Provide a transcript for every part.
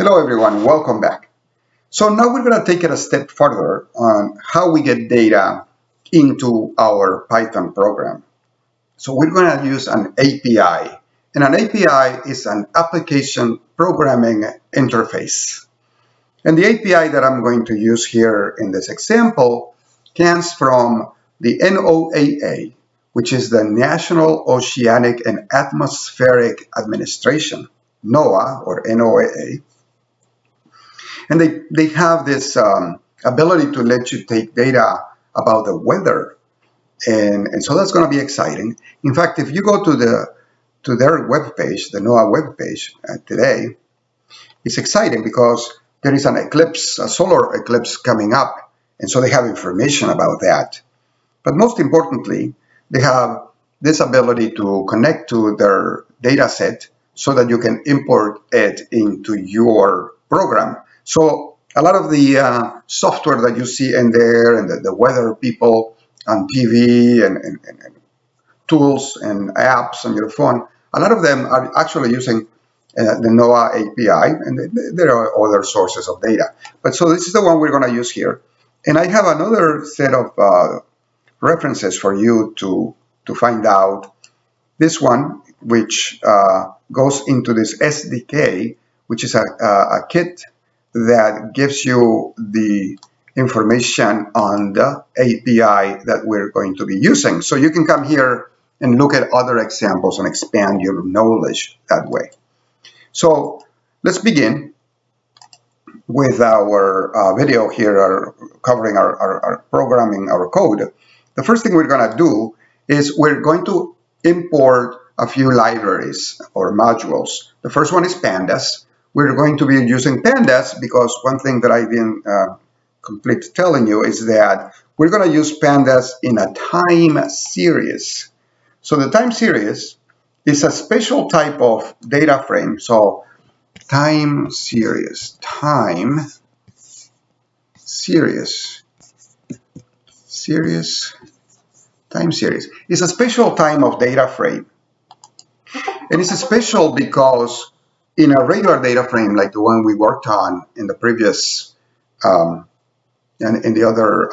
Hello everyone, welcome back. So now we're going to take it a step further on how we get data into our Python program. So we're going to use an API, and an API is an application programming interface. And the API that I'm going to use here in this example comes from the NOAA, which is the National Oceanic and Atmospheric Administration, NOAA or NOAA. And they have this ability to let you take data about the weather. And so that's going to be exciting. In fact, if you go to their webpage, the NOAA webpage today, it's exciting because there is an eclipse, a solar eclipse coming up. And so they have information about that. But most importantly, they have this ability to connect to their data set so that you can import it into your program. So a lot of the software that you see in there and the weather people on TV and tools and apps on your phone, a lot of them are actually using the NOAA API, and there are other sources of data. But so this is the one we're going to use here. And I have another set of references for you to find out. This one, which goes into this SDK, which is a kit that gives you the information on the API that we're going to be using. So you can come here and look at other examples and expand your knowledge that way. So let's begin with our video here, covering our programming, our code. The first thing we're going to do is we're going to import a few libraries or modules. The first one is Pandas. We're going to be using Pandas because one thing that I didn't complete telling you is that we're going to use Pandas in a time series. So the time series is a special type of data frame. So time series is a special time of data frame. And it's special because in a regular data frame like the one we worked on in the previous and in the other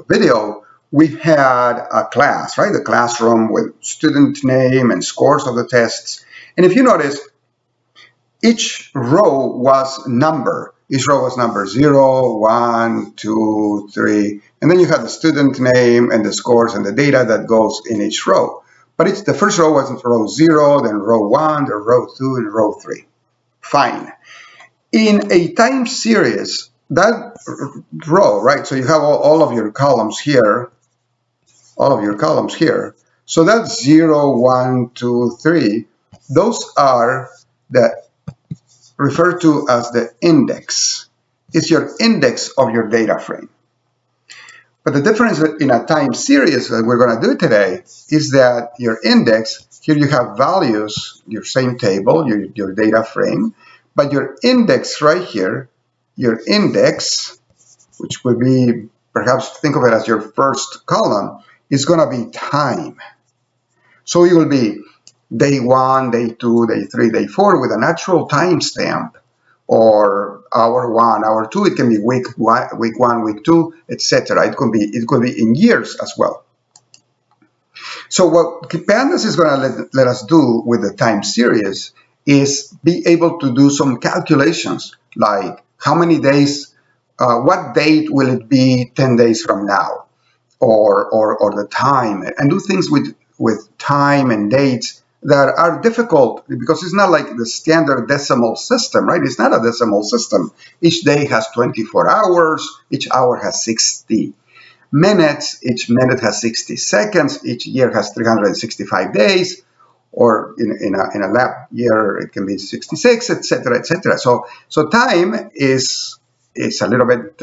video, we had a class, right? The classroom with student name and scores of the tests. And if you notice, each row was number. Each row was number 0, 1, 2, 3. And then you had the student name and the scores and the data that goes in each row. But the first row was row 0, then row 1, then row 2, and row 3. Fine. In a time series, that row, right? So you have all of your columns here, So that's 0, 1, 2, 3. Those are referred to as the index. It's your index of your data frame. But the difference in a time series that we're going to do today is that your index, here you have values, your same table, your data frame, but your index right here, your index, which would be, perhaps think of it as your first column, is going to be time. So it will be day 1, day 2, day 3, day 4 with an actual timestamp, or hour 1, hour 2. It can be week 1, week 2, etc. It could be in years as well. So what Pandas is going to let us do with the time series is be able to do some calculations, like how many days, what date will it be 10 days from now, or the time, and do things with time and dates that are difficult because it's not like the standard decimal system, right? It's not a decimal system. Each day has 24 hours, each hour has 60 minutes, each minute has 60 seconds, each year has 365 days, or in a lab year it can be 66, etc., etc. So time is a little bit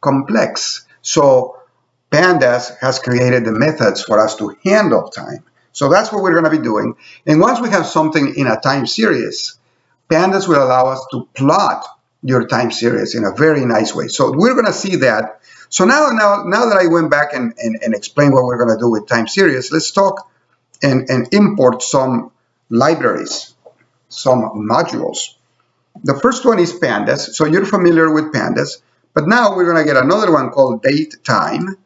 complex. So Pandas has created the methods for us to handle time. So that's what we're going to be doing. And once we have something in a time series, Pandas will allow us to plot your time series in a very nice way. So we're going to see that. So now that I went back and explained what we're going to do with time series, let's talk and import some libraries, some modules. The first one is Pandas. So you're familiar with Pandas, but now we're going to get another one called date time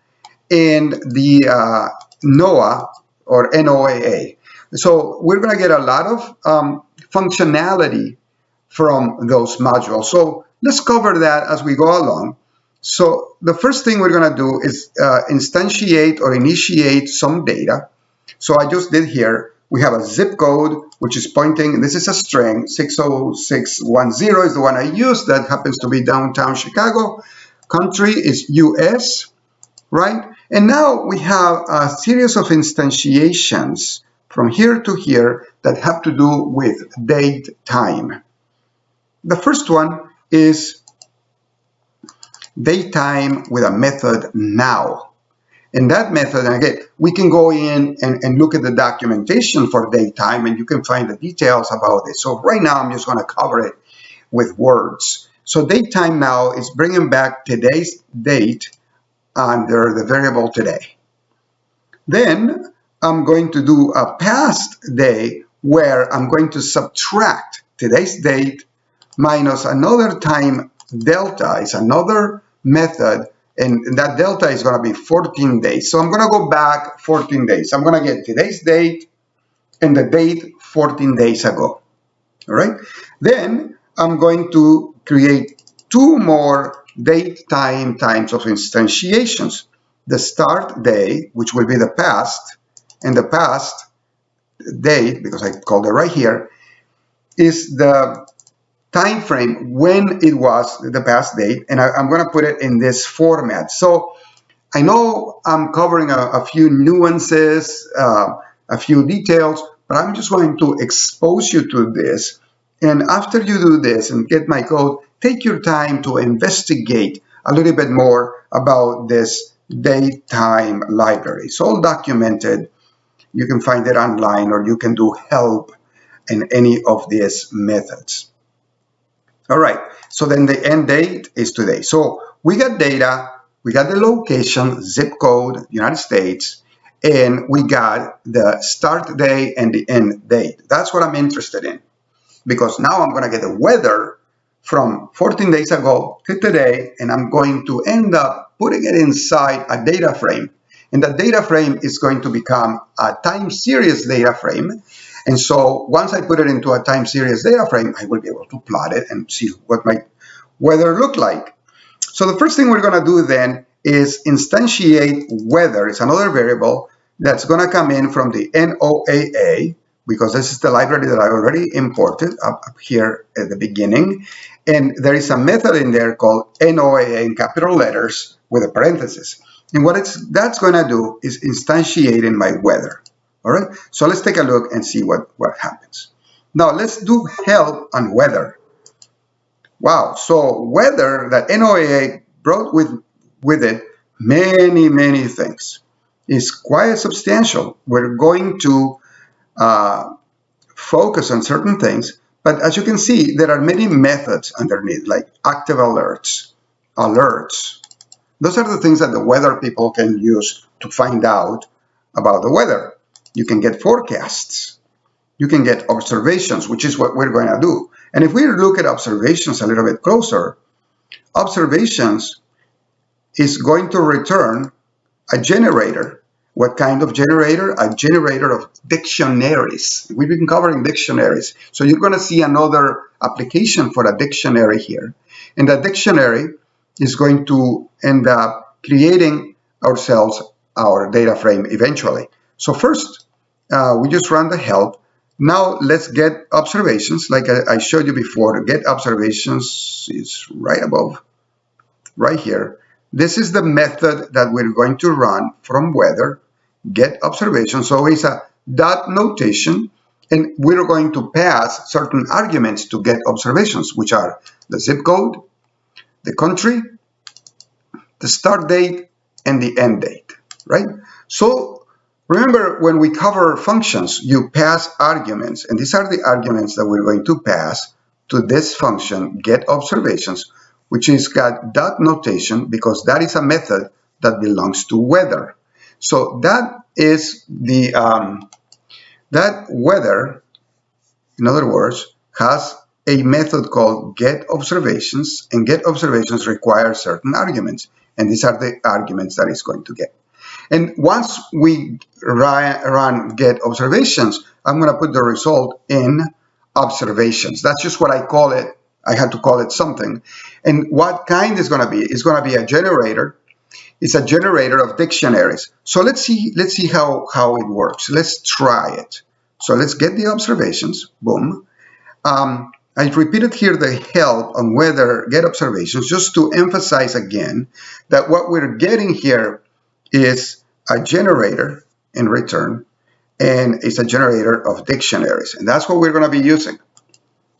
and the NOAA or NOAA. So we're going to get a lot of functionality from those modules. So let's cover that as we go along. So the first thing we're going to do is instantiate or initiate some data. So I just did here, we have a zip code, which is pointing, this is a string, 60610 is the one I use, that happens to be downtown Chicago. Country is US, right? And now we have a series of instantiations from here to here that have to do with date time. The first one is date time with a method now. And that method, and again, we can go in and look at the documentation for date time, and you can find the details about it. So right now, I'm just going to cover it with words. So date time now is bringing back today's date under the variable today. Then I'm going to do a past day where I'm going to subtract today's date minus another time delta. Is another method, and that delta is going to be 14 days. So I'm going to go back 14 days. I'm going to get today's date and the date 14 days ago. All right. Then I'm going to create two more date time times of instantiations. The start day, which will be the past, and the past date, because I called it right here, is the time frame when it was the past date, and I'm going to put it in this format. So I know I'm covering a few nuances, a few details, but I'm just going to expose you to this. And after you do this and get my code, take your time to investigate a little bit more about this date time library. It's all documented. You can find it online, or you can do help in any of these methods. All right, so then the end date is today. So we got data, we got the location, zip code, United States, and we got the start day and the end date. That's what I'm interested in, because now I'm going to get the weather from 14 days ago to today, and I'm going to end up putting it inside a data frame. And that data frame is going to become a time series data frame. And so once I put it into a time series data frame, I will be able to plot it and see what my weather look like. So the first thing we're going to do then is instantiate weather. It's another variable that's going to come in from the NOAA, because this is the library that I already imported up here at the beginning. And there is a method in there called NOAA in capital letters with a parenthesis. And what that's going to do is instantiate in my weather. All right, so let's take a look and see what happens. Now let's do help on weather. Wow, so weather, that NOAA brought with it many things. It's quite substantial. We're going to focus on certain things, but as you can see, there are many methods underneath, like active alerts. Those are the things that the weather people can use to find out about the weather. You can get forecasts. You can get observations, which is what we're going to do. And if we look at observations a little bit closer, observations is going to return a generator. What kind of generator? A generator of dictionaries. We've been covering dictionaries. So you're going to see another application for a dictionary here. And that dictionary is going to end up creating ourselves our data frame eventually. So first, we just run the help. Now let's get observations. Like I showed you before, get observations is right above, right here. This is the method that we're going to run from weather, get observations. So it's a dot notation, and we're going to pass certain arguments to get observations, which are the zip code, the country, the start date, and the end date, right? So remember, when we cover functions, you pass arguments, and these are the arguments that we're going to pass to this function, get observations, which is got dot notation because that is a method that belongs to weather. So that is the that weather, in other words, has a method called getObservations, and getObservations requires certain arguments, and these are the arguments that it's going to get. And once we run getObservations, I'm going to put the result in observations. That's just what I call it. I had to call it something. And what kind is going to be? It's going to be a generator. It's a generator of dictionaries. So let's see how it works. Let's try it. So let's get the observations. Boom. I repeated here the help on whether getObservations, just to emphasize again that what we're getting here is a generator in return, and it's a generator of dictionaries, and that's what we're going to be using.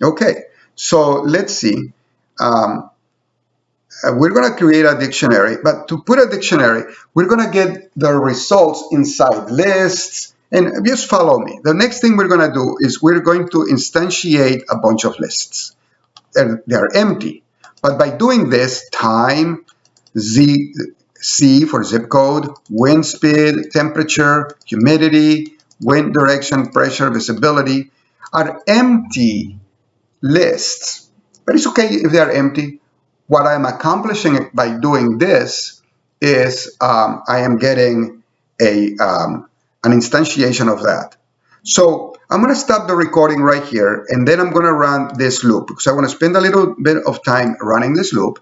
Okay, so let's see. We're going to create a dictionary, but to put a dictionary, we're going to get the results inside lists, and just follow me. The next thing we're going to do is we're going to instantiate a bunch of lists. They're empty, but by doing this, time, C for zip code, wind speed, temperature, humidity, wind direction, pressure, visibility are empty lists. But it's okay if they are empty. What I'm accomplishing by doing this is I am getting an instantiation of that. So I'm going to stop the recording right here, and then I'm going to run this loop because I want to spend a little bit of time running this loop.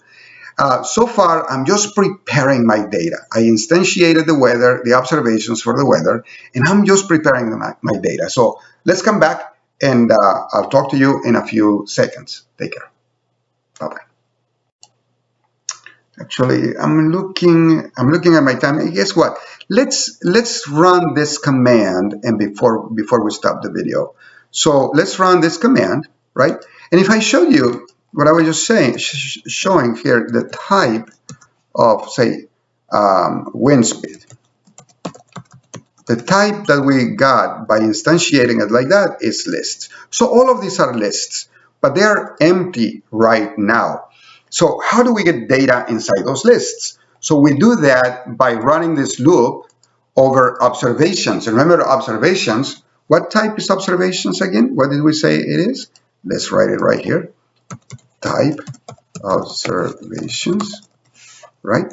So far, I'm just preparing my data. I instantiated the weather, the observations for the weather, and I'm just preparing my data. So let's come back, and I'll talk to you in a few seconds. Take care. Bye-bye. Actually, I'm looking at my time. And guess what? Let's run this command, and before we stop the video. So let's run this command, right? And if I show you what I was just saying, showing here the type of, say, wind speed. The type that we got by instantiating it like that is lists. So all of these are lists, but they are empty right now. So how do we get data inside those lists? So we do that by running this loop over observations. Remember observations. What type is observations again? What did we say it is? Let's write it right here. Type observations, right?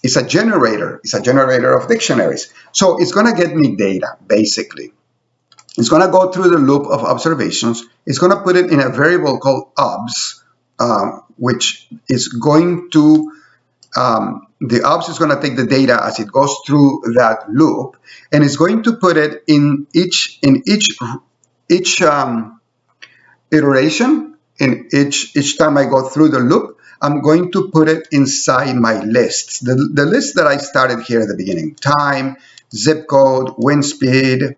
It's a generator. It's a generator of dictionaries. So it's going to get me data, basically. It's going to go through the loop of observations. It's going to put it in a variable called obs, which is going to, the obs is going to take the data as it goes through that loop, and it's going to put it in each iteration. In each time I go through the loop, I'm going to put it inside my lists. The list that I started here at the beginning: time, zip code, wind speed,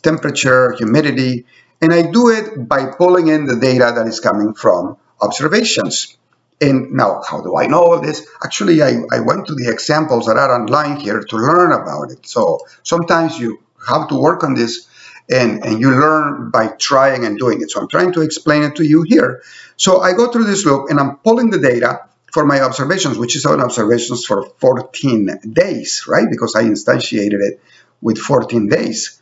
temperature, humidity, and I do it by pulling in the data that is coming from observations. And now, how do I know all this? Actually, I went to the examples that are online here to learn about it. So sometimes you have to work on this, and you learn by trying and doing it. So I'm trying to explain it to you here. So I go through this loop, and I'm pulling the data for my observations, which is on observations for 14 days, right? Because I instantiated it with 14 days.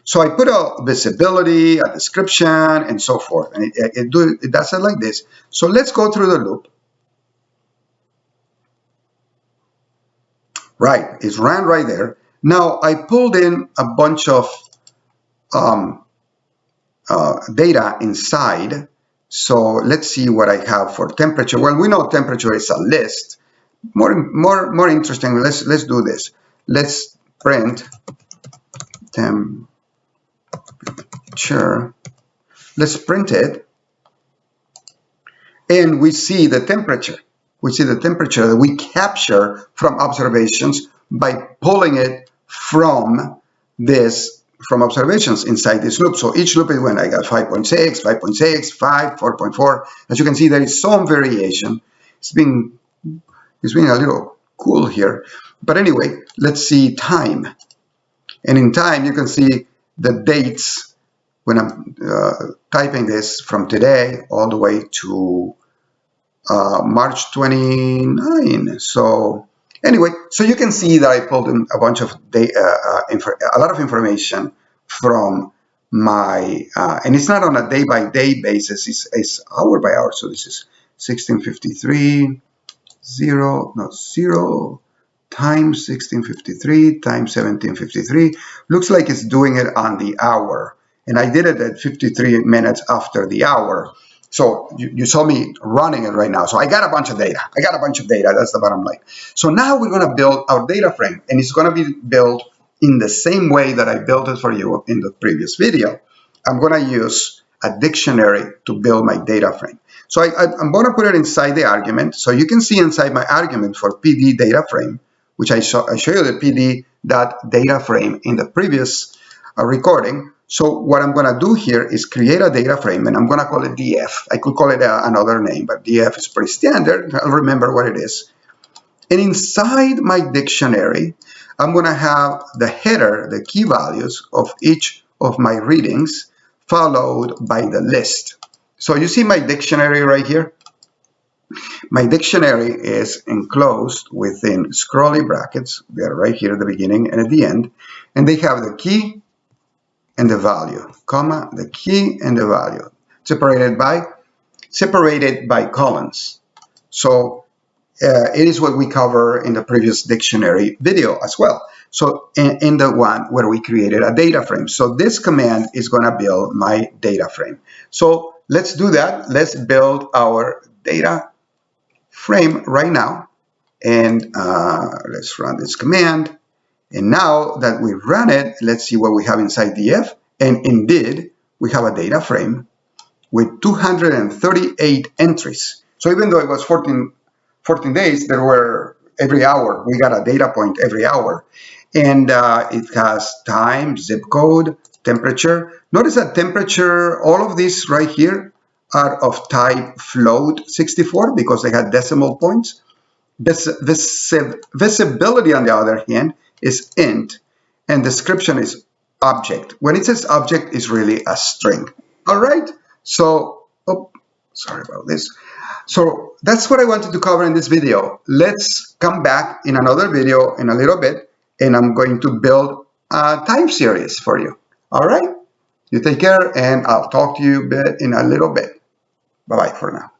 So I put a visibility, a description, and so forth. And it does it like this. So let's go through the loop. Right, it's ran right there. Now I pulled in a bunch of data inside. So let's see what I have for temperature. Well, we know temperature is a list. More interesting, let's do this. Let's print temperature. Let's print it, and we see the temperature. We see the temperature that we capture from observations by pulling it from observations inside this loop. So each loop is when I got 5.6, 5.6, 5, 4.4. As you can see, there is some variation. It's being a little cool here. But anyway, let's see time. And in time, you can see the dates when I'm typing this from today all the way to March 29. So anyway, so you can see that I pulled in a bunch of a lot of information from my, and it's not on a day-by-day basis, it's hour by hour. So this is 1653, 0 times 1653 times 1753. Looks like it's doing it on the hour. And I did it at 53 minutes after the hour. So you saw me running it right now. So I got a bunch of data. That's the bottom line. So now we're going to build our data frame. And it's going to be built in the same way that I built it for you in the previous video. I'm going to use a dictionary to build my data frame. So I'm going to put it inside the argument. So you can see inside my argument for PD data frame, which I show you the PD.dataFrame in the previous recording. So what I'm going to do here is create a data frame, and I'm going to call it DF. I could call it another name, but DF is pretty standard. I'll remember what it is. And inside my dictionary, I'm going to have the header, the key values of each of my readings, followed by the list. So you see my dictionary right here? My dictionary is enclosed within scrolly brackets. They're right here at the beginning and at the end. And they have the key and the value, comma, the key and the value, separated by colons. So it is what we cover in the previous dictionary video as well. So in the one where we created a data frame. So this command is going to build my data frame. So let's do that. Let's build our data frame right now. And let's run this command. And now that we run it, let's see what we have inside DF. And indeed, we have a data frame with 238 entries. So even though it was 14 days, there were every hour. We got a data point every hour. And it has time, zip code, temperature. Notice that temperature, all of these right here are of type float 64 because they had decimal points. Visibility, on the other hand, is int, and description is object. When it says object, it's really a string. All right, so, sorry about this. So that's what I wanted to cover in this video. Let's come back in another video in a little bit, and I'm going to build a time series for you. All right, you take care, and I'll talk to you in a little bit. Bye-bye for now.